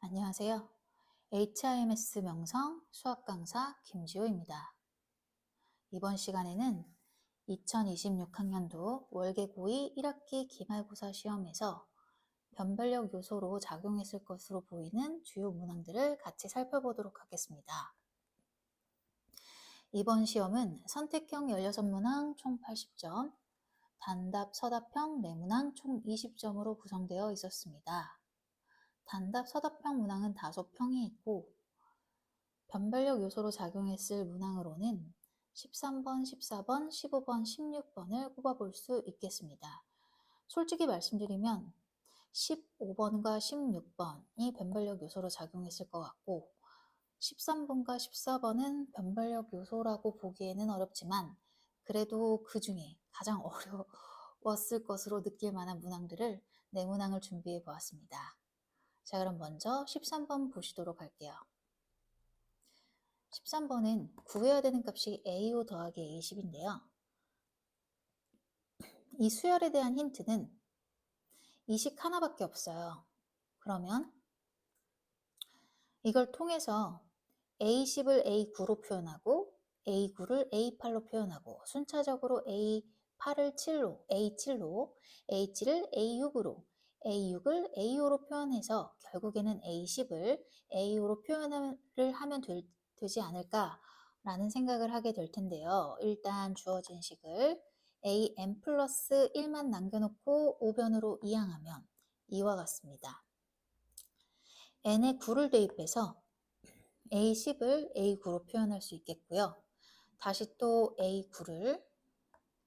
안녕하세요. HIMS 명성 수학 강사 김지호입니다. 이번 시간에는 2026학년도 월계 고2 1학기 기말고사 시험에서 변별력 요소로 작용했을 것으로 보이는 주요 문항들을 같이 살펴보도록 하겠습니다. 이번 시험은 선택형 16문항 총 80점, 단답, 서답형 4문항 총 20점으로 구성되어 있었습니다. 단답, 서답형 문항은 5평이 있고 변별력 요소로 작용했을 문항으로는 13번, 14번, 15번, 16번을 꼽아볼 수 있겠습니다. 솔직히 말씀드리면 15번과 16번이 변별력 요소로 작용했을 것 같고 13번과 14번은 변별력 요소라고 보기에는 어렵지만 그래도 그 중에 가장 어려웠을 것으로 느낄 만한 문항들을 4문항을 준비해 보았습니다. 자, 그럼 먼저 13번 보시도록 할게요. 13번은 구해야 되는 값이 A5 더하기 A10인데요. 이 수열에 대한 힌트는 이 식 하나밖에 없어요. 그러면 이걸 통해서 A10을 A9로 표현하고 A9를 A8로 표현하고 순차적으로 A8을 7로, A7로, A7을 A6으로, A6을 A5로 표현해서 결국에는 A10을 A5로 표현을 하면 되지 않을까라는 생각을 하게 될 텐데요. 일단 주어진 식을 AN 플러스 1만 남겨놓고 5변으로 이항하면 이와 같습니다. n에 9를 대입해서 A10을 A9로 표현할 수 있겠고요. 다시 또 A9를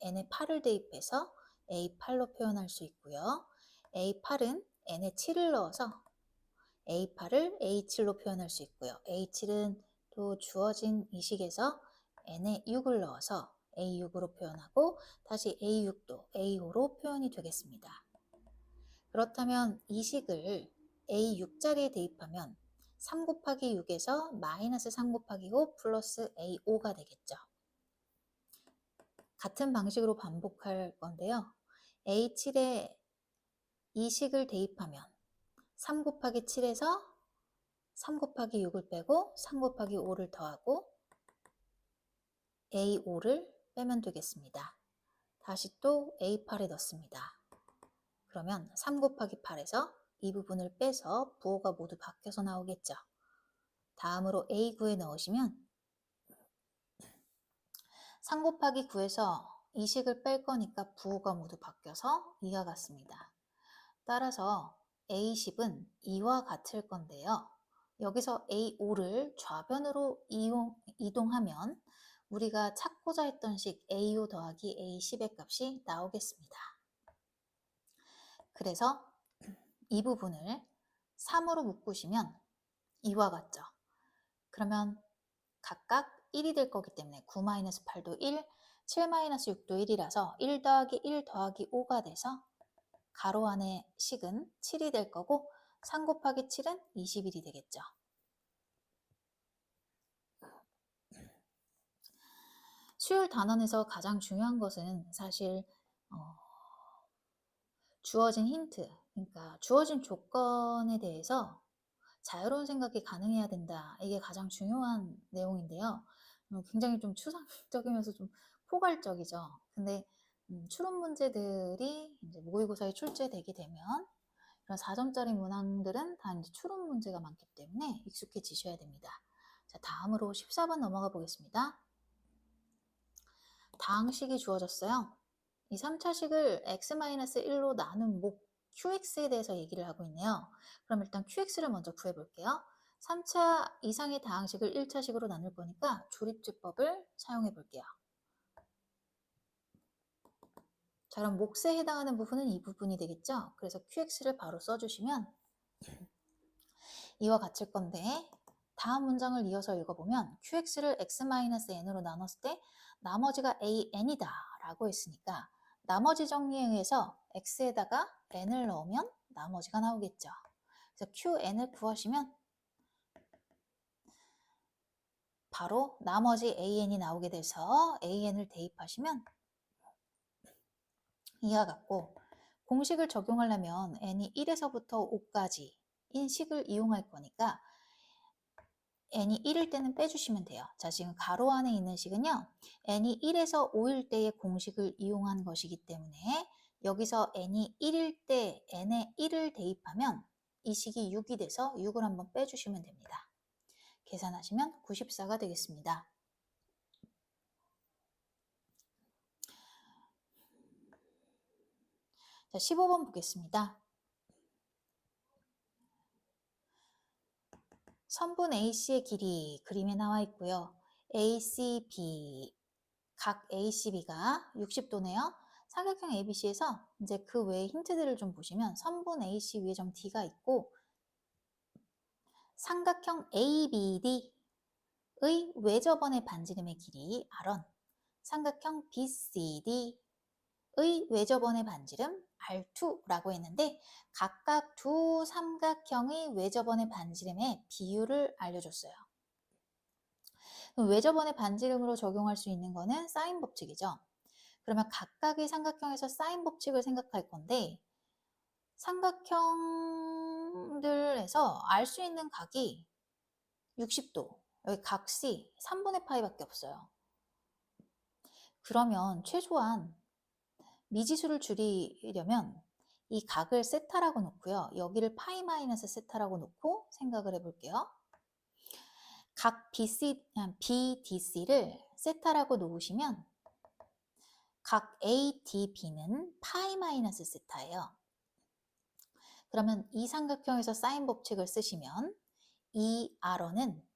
n에 8을 대입해서 A8로 표현할 수 있고요. A8은 n에 7을 넣어서 A8을 A7로 표현할 수 있고요. A7은 또 주어진 이 식에서 n에 6을 넣어서 A6으로 표현하고 다시 A6도 A5로 표현이 되겠습니다. 그렇다면 이 식을 A6자리에 대입하면 3 곱하기 6에서 마이너스 3 곱하기 5 플러스 A5가 되겠죠. 같은 방식으로 반복할 건데요. A7에 이 식을 대입하면 3 곱하기 7에서 3 곱하기 6을 빼고 3 곱하기 5를 더하고 A5를 빼면 되겠습니다. 다시 또 A8에 넣습니다. 그러면 3 곱하기 8에서 이 부분을 빼서 부호가 모두 바뀌어서 나오겠죠. 다음으로 A9에 넣으시면 3 곱하기 9에서 이 식을 뺄 거니까 부호가 모두 바뀌어서 이와 같습니다. 따라서 A10은 이와 같을 건데요. 여기서 A5를 좌변으로 이동하면 우리가 찾고자 했던 식 A5 더하기 A10의 값이 나오겠습니다. 그래서 이 부분을 3으로 묶으시면 이와 같죠. 그러면 각각 1이 될 거기 때문에 9-8도 1, 7-6도 1이라서 1 더하기 1 더하기 5가 돼서 가로 안의 식은 7이 될 거고 3 곱하기 7은 21이 되겠죠. 수열 단원에서 가장 중요한 것은 사실 주어진 힌트, 그러니까 주어진 조건에 대해서 자유로운 생각이 가능해야 된다. 이게 가장 중요한 내용인데요. 굉장히 좀 추상적이면서 좀 포괄적이죠. 근데 추론 문제들이 이제 모의고사에 출제되게 되면 그런 4점짜리 문항들은 다 이제 추론 문제가 많기 때문에 익숙해지셔야 됩니다. 자, 다음으로 14번 넘어가 보겠습니다. 다항식이 주어졌어요. 이 3차식을 x-1로 나눈 목 qx에 대해서 얘기를 하고 있네요. 그럼 일단 qx를 먼저 구해볼게요. 3차 이상의 다항식을 1차식으로 나눌 거니까 조립주법을 사용해 볼게요. 자, 그럼 몫에 해당하는 부분은 이 부분이 되겠죠? 그래서 qx를 바로 써주시면 이와 같을 건데 다음 문장을 이어서 읽어보면 qx를 x-n으로 나눴을 때 나머지가 an이다 라고 했으니까 나머지 정리에 의해서 x에다가 n을 넣으면 나머지가 나오겠죠. 그래서 qn을 구하시면 바로 나머지 an이 나오게 돼서 an을 대입하시면 이와 같고 공식을 적용하려면 n이 1에서부터 5까지 식을 이용할 거니까 n이 1일 때는 빼주시면 돼요. 자, 지금 가로 안에 있는 식은요. n이 1에서 5일 때의 공식을 이용한 것이기 때문에 여기서 n이 1일 때 n에 1을 대입하면 이 식이 6이 돼서 6을 한번 빼주시면 됩니다. 계산하시면 94가 되겠습니다. 자, 15번 보겠습니다. 선분 AC의 길이 그림에 나와 있고요. ACB, 각 ACB가 60도네요. 삼각형 ABC에서 이제 그 외의 힌트들을 좀 보시면 선분 AC 위에 점 D가 있고 삼각형 ABD의 외접원의 반지름의 길이 R1, 삼각형 BCD의 외접원의 반지름 R2라고 했는데 각각 두 삼각형의 외접원의 반지름의 비율을 알려줬어요. 외접원의 반지름으로 적용할 수 있는 거는 사인 법칙이죠. 그러면 각각의 삼각형에서 사인 법칙을 생각할 건데 삼각형들에서 알 수 있는 각이 60도, 여기 각시 3분의 파이밖에 없어요. 그러면 최소한 미지수를 줄이려면 이 각을 세타라고 놓고요. 여기를 파이 마이너스 세타라고 놓고 생각을 해볼게요. 각 BDC를 세타라고 놓으시면 각 ADB는 파이 마이너스 세타예요. 그러면 이 삼각형에서 사인 법칙을 쓰시면 이 R어는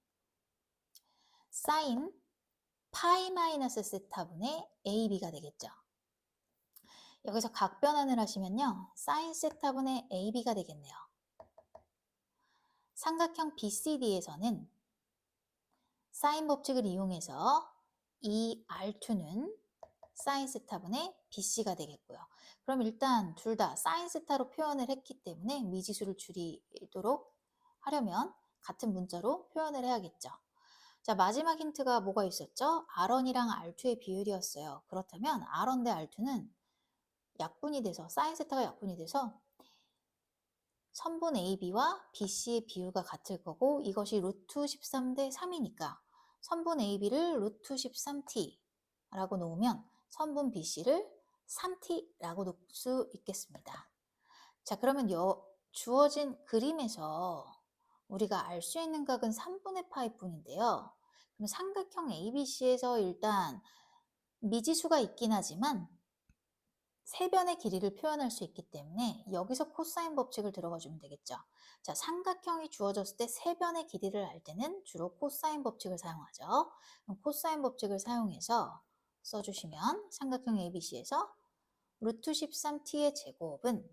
사인 파이 마이너스 세타분의 AB가 되겠죠. 여기서 각 변환을 하시면요. 사인 세타분의 AB가 되겠네요. 삼각형 BCD에서는 사인 법칙을 이용해서 이 R2는 사인 세타분의 BC가 되겠고요. 그럼 일단 둘 다 사인 세타로 표현을 했기 때문에 미지수를 줄이도록 하려면 같은 문자로 표현을 해야겠죠. 자, 마지막 힌트가 뭐가 있었죠? R1이랑 R2의 비율이었어요. 그렇다면 R1 대 R2는 약분이 돼서 사인 세타가 약분이 돼서 선분 AB와 BC의 비율가 같을 거고 이것이 루트 13 대 3이니까 선분 AB를 루트 13t라고 놓으면 선분 BC를 3t라고 놓을 수 있겠습니다. 자, 그러면 주어진 그림에서 우리가 알 수 있는 각은 3분의 파이뿐인데요. 그럼 삼각형 ABC에서 일단 미지수가 있긴 하지만 세변의 길이를 표현할 수 있기 때문에 여기서 코사인 법칙을 들어가 주면 되겠죠. 자, 삼각형이 주어졌을 때 세변의 길이를 알 때는 주로 코사인 법칙을 사용하죠. 그럼 코사인 법칙을 사용해서 써주시면 삼각형 ABC에서 루트 13t의 제곱은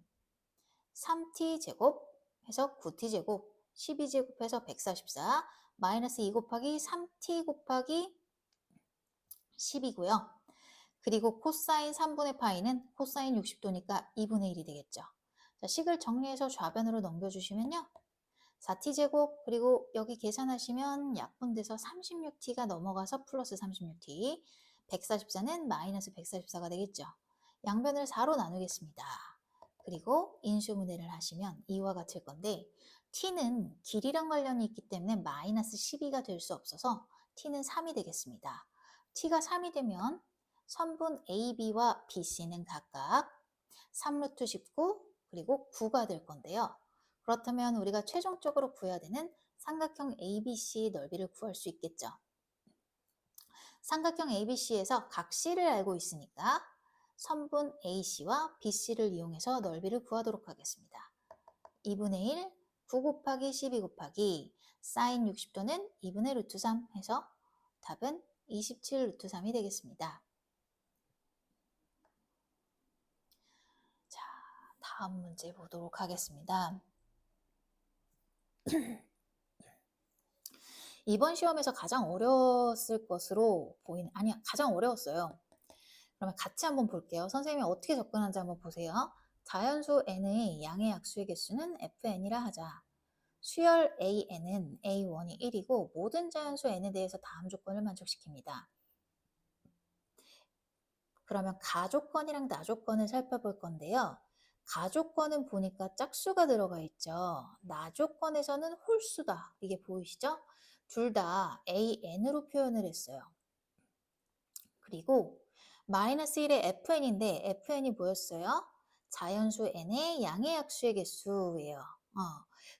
3t 제곱 해서 9t 제곱 12제곱 해서 144 마이너스 2 곱하기 3t 곱하기 10이고요. 그리고 코사인 3분의 파이는 코사인 60도니까 2분의 1이 되겠죠. 자, 식을 정리해서 좌변으로 넘겨주시면요. 4t제곱 그리고 여기 계산하시면 약분돼서 36t가 넘어가서 플러스 36t 144는 마이너스 144가 되겠죠. 양변을 4로 나누겠습니다. 그리고 인수분해를 하시면 이와 같을 건데 t는 길이랑 관련이 있기 때문에 마이너스 12가 될 수 없어서 t는 3이 되겠습니다. t가 3이 되면 선분 AB와 BC는 각각 3루트 19 그리고 9가 될 건데요. 그렇다면 우리가 최종적으로 구해야 되는 삼각형 ABC의 넓이를 구할 수 있겠죠. 삼각형 ABC에서 각 C를 알고 있으니까 선분 AC와 BC를 이용해서 넓이를 구하도록 하겠습니다. 2분의 1, 9 곱하기 12 곱하기 사인 60도는 2분의 루트 3 해서 답은 27 루트 3이 되겠습니다. 자, 다음 문제 보도록 하겠습니다. 이번 시험에서 가장 어려웠을 것으로 아니야, 가장 어려웠어요. 그러면 같이 한번 볼게요. 선생님이 어떻게 접근하는지 한번 보세요. 자연수 n의 양의 약수의 개수는 fn이라 하자. 수열 an은 a1이 1이고 모든 자연수 n에 대해서 다음 조건을 만족시킵니다. 그러면 가조건이랑 나조건을 살펴볼 건데요. 가조건은 보니까 짝수가 들어가 있죠. 나조건에서는 홀수다. 이게 보이시죠? 둘 다 AN으로 표현을 했어요. 그리고 마이너스 1의 FN인데 FN이 뭐였어요? 자연수 N의 양의 약수의 개수예요.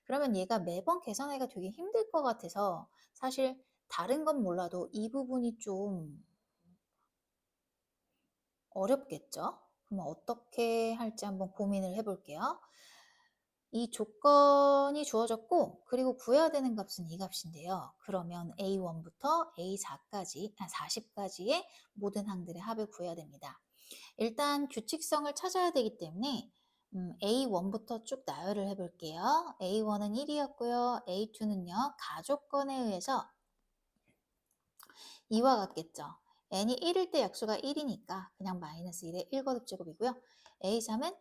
그러면 얘가 매번 계산하기가 되게 힘들 것 같아서 사실 다른 건 몰라도 이 부분이 좀 어렵겠죠? 그럼 어떻게 할지 한번 고민을 해볼게요. 이 조건이 주어졌고 그리고 구해야 되는 값은 이 값인데요. 그러면 A1부터 A4까지, 40까지의 모든 항들의 합을 구해야 됩니다. 일단 규칙성을 찾아야 되기 때문에 A1부터 쭉 나열을 해볼게요. A1은 1이었고요. A2는요. 가조건에 의해서 2와 같겠죠. n이 1일 때 약수가 1이니까 그냥 마이너스 1의 1거듭 제곱이고요. A3은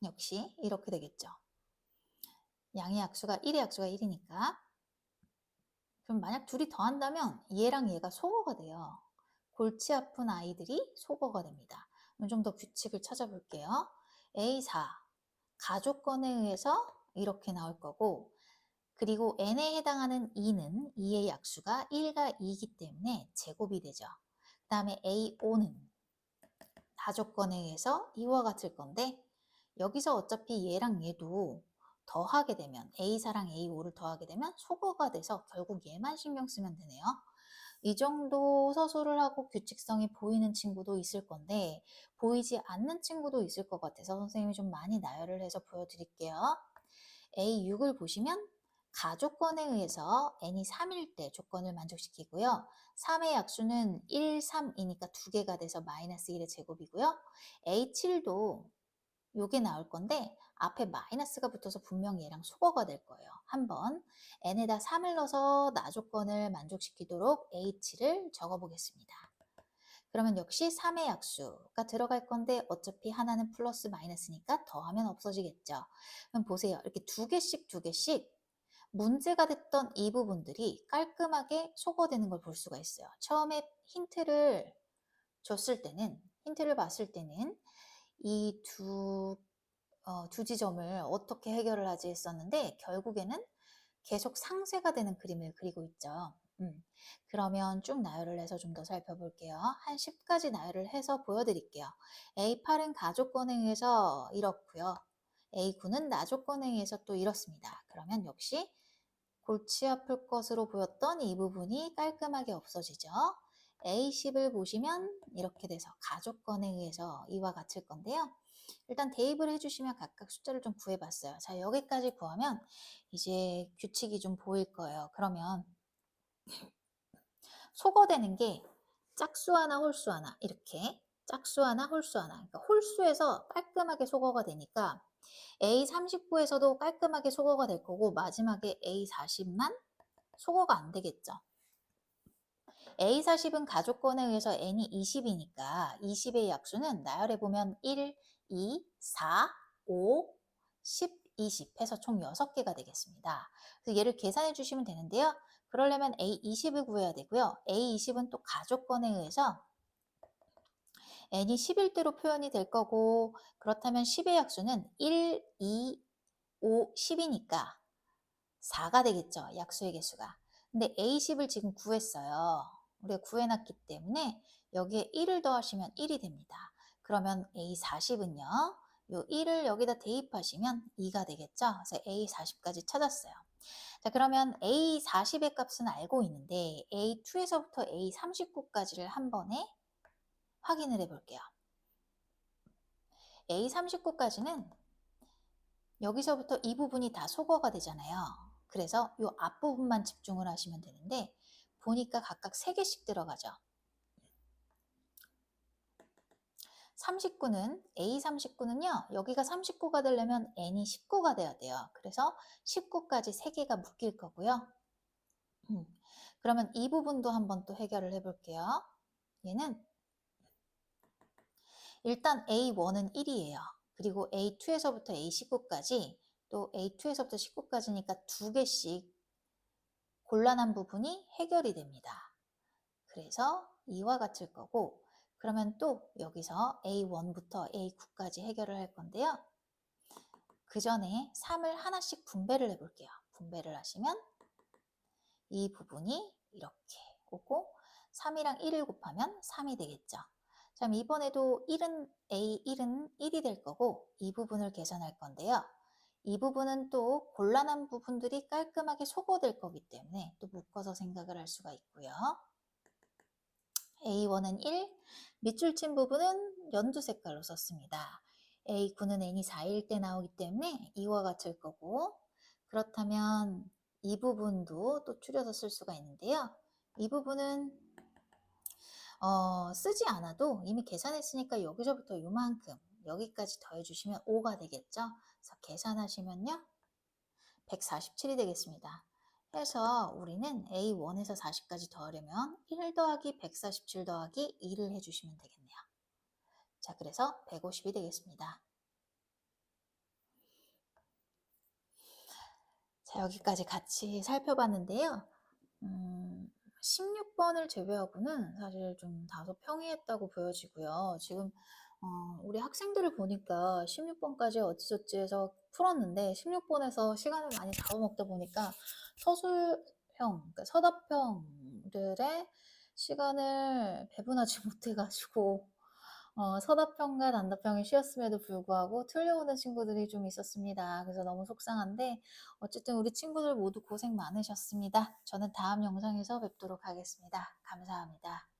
역시 이렇게 되겠죠. 양의 약수가 1의 약수가 1이니까 그럼 만약 둘이 더한다면 얘랑 얘가 소거가 돼요. 골치 아픈 아이들이 소거가 됩니다. 좀 더 규칙을 찾아볼게요. A4 가조건에 의해서 이렇게 나올 거고 그리고 n에 해당하는 2는 2의 약수가 1과 2이기 때문에 제곱이 되죠. 그 다음에 A5는 가조건에 의해서 이와 같을 건데 여기서 어차피 얘랑 얘도 더하게 되면 A4랑 A5를 더하게 되면 소거가 돼서 결국 얘만 신경 쓰면 되네요. 이 정도 서술을 하고 규칙성이 보이는 친구도 있을 건데 보이지 않는 친구도 있을 것 같아서 선생님이 좀 많이 나열을 해서 보여드릴게요. A6을 보시면 가조건에 의해서 n이 3일 때 조건을 만족시키고요. 3의 약수는 1, 3이니까 2개가 돼서 마이너스 1의 제곱이고요. A7도 요게 나올 건데 앞에 마이너스가 붙어서 분명히 얘랑 소거가 될 거예요. 한번 n에다 3을 넣어서 나조건을 만족시키도록 A7을 적어보겠습니다. 그러면 역시 3의 약수가 들어갈 건데 어차피 하나는 플러스 마이너스니까 더하면 없어지겠죠. 그럼 보세요. 이렇게 두 개씩 문제가 됐던 이 부분들이 깔끔하게 소거되는 걸 볼 수가 있어요. 처음에 힌트를 봤을 때는 이 두 지점을 어떻게 해결을 하지 했었는데 결국에는 계속 상쇄가 되는 그림을 그리고 있죠. 그러면 쭉 나열을 해서 좀 더 살펴볼게요. 한 10까지 나열을 해서 보여드릴게요. A8은 가조건에 의해서 이렇고요. A9는 나조건에 의해서 또 이렇습니다. 그러면 역시 골치 아플 것으로 보였던 이 부분이 깔끔하게 없어지죠. A10을 보시면 이렇게 돼서 가조건에 의해서 이와 같을 건데요. 일단 대입을 해주시면 각각 숫자를 좀 구해봤어요. 자, 여기까지 구하면 이제 규칙이 좀 보일 거예요. 그러면 소거되는 게 짝수 하나, 홀수 하나 이렇게 짝수 하나, 홀수 하나 그러니까 홀수에서 깔끔하게 소거가 되니까 A39에서도 깔끔하게 소거가 될 거고 마지막에 A40만 소거가 안 되겠죠. A40은 가조건에 의해서 n이 20이니까 20의 약수는 나열해보면 1, 2, 4, 5, 10, 20 해서 총 6개가 되겠습니다. 그래서 얘를 계산해 주시면 되는데요. 그러려면 A20을 구해야 되고요. A20은 또 가조건에 의해서 n이 10일대로 표현이 될 거고 그렇다면 10의 약수는 1, 2, 5, 10이니까 4가 되겠죠. 약수의 개수가. 근데 A10을 지금 구했어요. 우리가 구해놨기 때문에 여기에 1을 더하시면 1이 됩니다. 그러면 A40은요. 요 1을 여기다 대입하시면 2가 되겠죠. 그래서 A40까지 찾았어요. 자, 그러면 A40의 값은 알고 있는데 A2에서부터 A39까지를 한 번에 확인을 해 볼게요. A39까지는 여기서부터 이 부분이 다 소거가 되잖아요. 그래서 이 앞부분만 집중을 하시면 되는데 보니까 각각 3개씩 들어가죠. 39는 A39는요. 여기가 39가 되려면 N이 19가 돼야 돼요. 그래서 19까지 3개가 묶일 거고요. 그러면 이 부분도 한번 또 해결을 해볼게요. 얘는 일단 A1은 1이에요. 그리고 A2에서부터 A19까지 또 A2에서부터 19까지니까 2개씩 곤란한 부분이 해결이 됩니다. 그래서 이와 같을 거고 그러면 또 여기서 A1부터 A9까지 해결을 할 건데요. 그 전에 3을 하나씩 분배를 해볼게요. 분배를 하시면 이 부분이 이렇게 오고 3이랑 1을 곱하면 3이 되겠죠. 자, 그럼 이번에도 1은 A1은 1이 될 거고 이 부분을 계산할 건데요. 이 부분은 또 곤란한 부분들이 깔끔하게 소거될 거기 때문에 또 묶어서 생각을 할 수가 있고요. A1은 1, 밑줄 친 부분은 연두 색깔로 썼습니다. A9는 n이 4일 때 나오기 때문에 이와 같을 거고, 그렇다면 이 부분도 또 줄여서 쓸 수가 있는데요. 이 부분은 쓰지 않아도 이미 계산했으니까 여기서부터 요만큼 여기까지 더해주시면 5가 되겠죠. 그래서 계산하시면요 147이 되겠습니다. 해서 우리는 A1에서 40까지 더하려면 1 더하기 147 더하기 2를 해주시면 되겠네요. 자, 그래서 150이 되겠습니다. 자, 여기까지 같이 살펴봤는데요. 16번을 제외하고는 사실 좀 다소 평이했다고 보여지고요. 지금 우리 학생들을 보니까 16번까지 어찌저찌 해서 풀었는데 16번에서 시간을 많이 잡아먹다 보니까 서술형, 그러니까 서답형들의 시간을 배분하지 못해가지고 서답형과 단답형이 쉬었음에도 불구하고 틀려오는 친구들이 좀 있었습니다. 그래서 너무 속상한데 어쨌든 우리 친구들 모두 고생 많으셨습니다. 저는 다음 영상에서 뵙도록 하겠습니다. 감사합니다.